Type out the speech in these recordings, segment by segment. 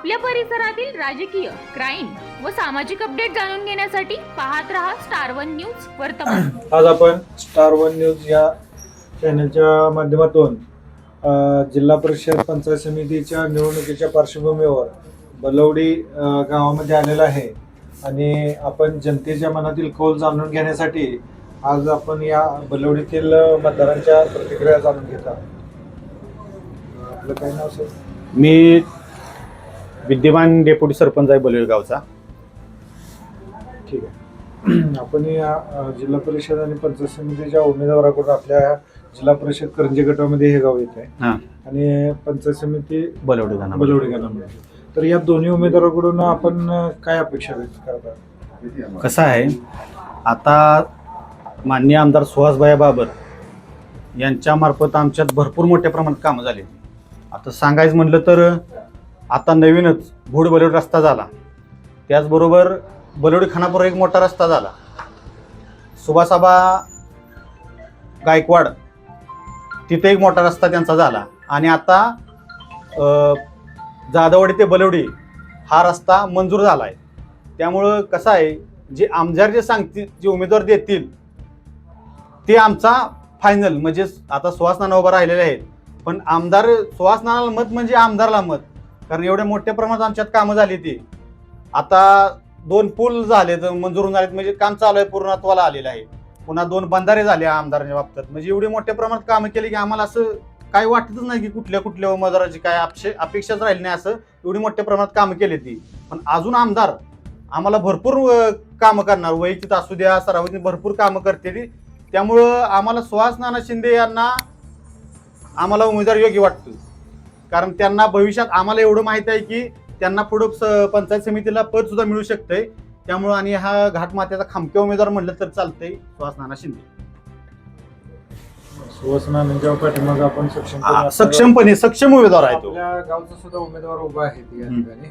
आपल्या परिसरातील राजकीय, क्राईम व सामाजिक अपडेट जाणून घेण्यासाठी पाहत रहा स्टार वन न्यूज वर्तमान। आज आपण स्टार वन न्यूज या चॅनलच्या माध्यमातून जिल्हा परिषद पंचायत समितीच्या निवडणुकीच्या पार्श्वभूमीवर बलवडी गावामध्ये आलेला आहे आणि आपण जनतेच्या मनातील कौल जाणून घेण्यासाठी आज आपण या बलवडीतील मतदारांच्या प्रतिक्रिया जाणून घेत आहोत। आपलं काय नाव सर? मी विद्यमान डेप्युटी सरपंच आहे बलवडी गावचा। ठीक आहे, आपण या जिल्हा परिषद आणि पंचायत समितीच्या उमेदवाराकडून आपल्या जिल्हा परिषद करंजी गटामध्ये हे गाव येत आहे आणि पंचायत समिती बलवडी गावामध्ये, तर या दोन्ही उमेदवाराकडून आपण काय अपेक्षा व्यक्त करता? कसं आहे, आता माननीय आमदार सुहासभाई बाबर यांच्यामार्फत आमच्यात भरपूर मोठ्या प्रमाणात कामं झाली। आता सांगायचं म्हटलं तर आता नवीनच भूड बलवडी रस्ता झाला, त्याचबरोबर बलवडी खानापूर एक मोठा रस्ता झाला, सुभाषाबा गायकवाड तिथे एक मोठा रस्ता त्यांचा झाला आणि आता जाधववाडी ते बलवडी हा रस्ता मंजूर झाला आहे। त्यामुळं कसं आहे, जे आमदार जे सांगतील, जे उमेदवार देतील ते आमचा फायनल, म्हणजे आता सुहास नाना उभा राहिलेले आहेत, पण आमदार सुहास नानाला मत म्हणजे आमदारला मत, कारण एवढ्या मोठ्या प्रमाणात आमच्यात कामं झाली ती। आता 2 पूल झाले मंजूर झालेत, म्हणजे काम चालू आहे, पूर्णत्वाला आलेलं आहे। पुन्हा 2 बंधारे झाले आमदारांच्या बाबतीत, म्हणजे एवढी मोठ्या प्रमाणात कामं केली की आम्हाला असं काय वाटतच नाही की कुठल्या उमेदवाराची काय अपेक्षाच राहिली नाही, असं एवढी मोठ्या प्रमाणात कामं केली ती। पण अजून आमदार आम्हाला भरपूर कामं करणार, वैयक्तिक असू द्या, सार्वजनिक भरपूर कामं करते। त्यामुळं आम्हाला सुहास नाना शिंदे यांना आम्हाला उमेदवार योग्य वाटतो, कारण त्यांना भविष्यात आम्हाला एवढं माहित आहे की त्यांना पुढं पंचायत समितीला पद सुद्धा मिळू शकतंय। त्यामुळं आणि हा घाटमात्याचा खामक्या उमेदवार म्हणलं तर चालतंय, सुहास नाना शिंदे। सुहास नानांच्या पाठीमागे आपण सक्षम उमेदवार आहे तो। आपल्या गावचा सुद्धा उमेदवार उभा आहे या ठिकाणी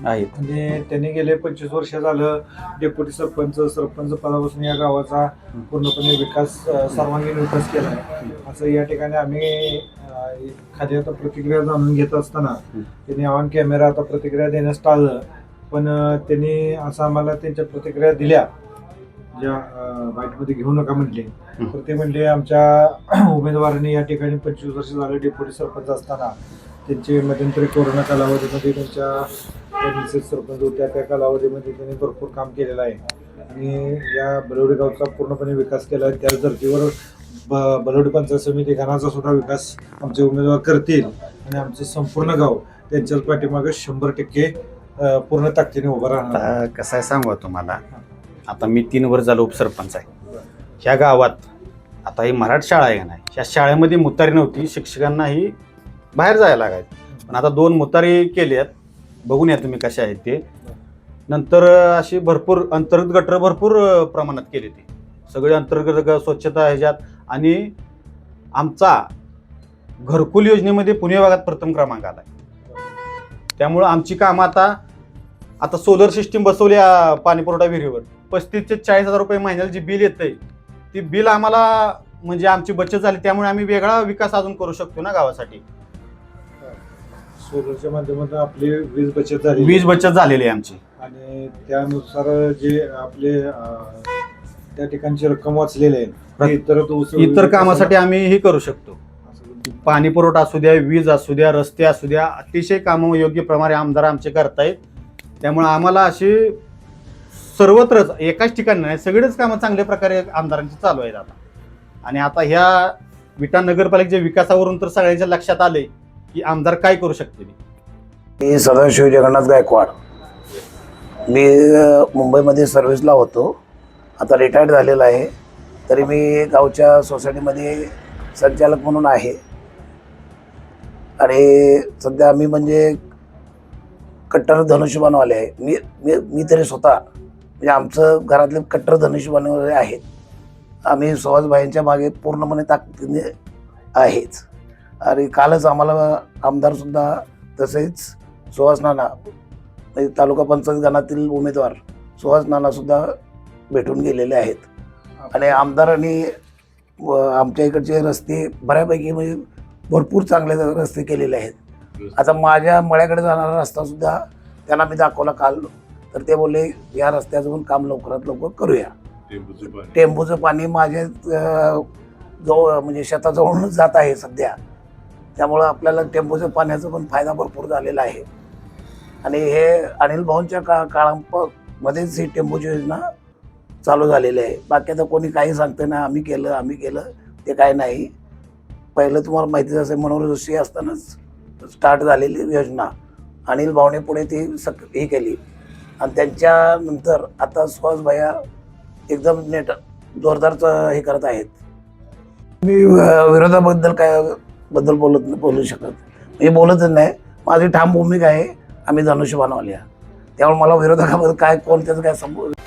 आहेत आणि त्यांनी गेले 25 वर्ष झालं डेप्युटी सरपंच पदापासून या गावाचा पूर्णपणे विकास, सर्वांगीण विकास केला आहे असं या ठिकाणी आम्ही खाली आता प्रतिक्रिया जाणून घेत असताना त्यांनी ऑन कॅमेरा आता प्रतिक्रिया देण्यास टाळलं, पण त्यांनी असं आम्हाला त्यांच्या प्रतिक्रिया दिल्या ज्या बाईटमध्ये घेऊ नका म्हटले, तर ते म्हणले आमच्या उमेदवारांनी या ठिकाणी 25 वर्ष झालं डेप्युटी सरपंच असताना त्यांचे मध्यंतरी कोरोना कालावधीमध्ये त्यांच्या सरपंच होत्या, त्या कालावधीमध्ये त्यांनी भरपूर काम केलेलं आहे आणि या बलवडी गावचा पूर्णपणे विकास केला आहे। त्याच धर्तीवर बलवडी पंचायत समिती घराचा सुद्धा विकास आमचे उमेदवार करतील आणि आमचं संपूर्ण गाव त्यांच्याच पाठीमागे 100% पूर्ण ताकदीने उभं राहणार। कसं आहे सांगू तुम्हाला, आता मी 3 वर्ष झालो उपसरपंच आहे ह्या गावात। आता ही मराठी शाळा आहे का नाही, ह्या शाळेमध्ये मुतारी नव्हती, शिक्षकांनाही बाहेर जायला लागायचं, पण आता 2 मुतारी केल्यात, बघून या तुम्ही कशा आहेत ते। नंतर अशी भरपूर अंतर्गत गटर भरपूर प्रमाणात केली ती, सगळे अंतर्गत स्वच्छता ह्याच्यात, आणि आमचा घरकुल योजनेमध्ये पुणे भागात प्रथम क्रमांक आला आहे। त्यामुळं आमची कामं आता सोलर सिस्टीम बसवल्या पाणीपुरवठा विहिरीवर, 35 ते 40 हजार रुपये महिन्याला जी बिल येतंय, ती बिल आम्हाला म्हणजे आमची बचत झाली, त्यामुळे आम्ही वेगळा विकास अजून करू शकतो ना गावासाठी। सोलरच्या माध्यमातून आपली वीज बचत झालेली आहे आमची, आणि त्यानुसार जे आपले त्या ठिकाणची रक्कम वाचलेली आहे इतर कामासाठी आम्ही हे करू शकतो। पाणी पुरवठा असू द्या, वीज असू द्या, रस्ते असू द्या, अतिशय कामं योग्य प्रमाणे आमदार आमचे करतायत। त्यामुळे आम्हाला अशी सर्वत्रच एकाच ठिकाणी नाही, सगळेच कामं चांगल्या प्रकारे आमदारांची चालू आहेत आता। आणि आता ह्या विटा नगरपालिकेच्या विकासावरून तर सगळ्यांच्या लक्षात आले की आमदार काय करू शकते। मी सदाशिव जगन्नाथ गायकवाड, मी मुंबईमध्ये सर्व्हिसला होतो, आता रिटायर्ड झालेला आहे, तरी मी गावच्या सोसायटीमध्ये संचालक म्हणून आहे आणि सध्या मी म्हणजे कट्टर धनुष्यबाणवाले आहे। मी तरी स्वतः म्हणजे आमचं घरातले कट्टर धनुष्यबाणवाले आहेत। आम्ही सुहासभाईंच्या मागे पूर्णपणे ताकदीने आहेच आणि कालच आम्हाला आमदारसुद्धा तसेच सुहास नाना म्हणजे तालुका पंचायत गणातील उमेदवार सुहास नानासुद्धा भेटून गेलेले आहेत आणि आमदारांनी आमच्या इकडचे रस्ते बऱ्यापैकी म्हणजे भरपूर चांगले रस्ते केलेले आहेत। आता माझ्या मळ्याकडे जाणारा रस्ता सुद्धा त्यांना मी दाखवला काल, तर ते बोलले या रस्त्याचं पण काम लवकरात लवकर करूया. टेंबूचं पाणी माझ्या जवळ म्हणजे शेताजवळूनच जात आहे सध्या, त्यामुळं आपल्याला टेंबूच्या पाण्याचा पण फायदा भरपूर झालेला आहे. आणि हे अनिल भाऊंच्या काळामध्येच ही टेंबूची योजना चालू झालेली आहे. बाकी आता कोणी काही सांगतं ना आम्ही केलं ते काय नाही. पहिलं तुम्हाला माहितीच असेल मनोहर जोशी असतानाच स्टार्ट झालेली योजना अनिल भाऊने पुढे ती हे केली आणि त्यांच्यानंतर आता सुहास भैया एकदम नेट जोरदार हे करत आहेत. मी विरोधाबद्दल काय बोलू शकत म्हणजे बोलतच नाही. माझी ठाम भूमिका आहे आम्ही धनुष्यबाणवाले, त्यामुळे मला विरोधकाबद्दल काय कोण त्याचं काय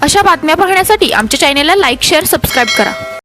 अशा बातम्या पाहण्यासाठी आमच्या चॅनेलला लाईक, शेअर, सबस्क्राईब करा.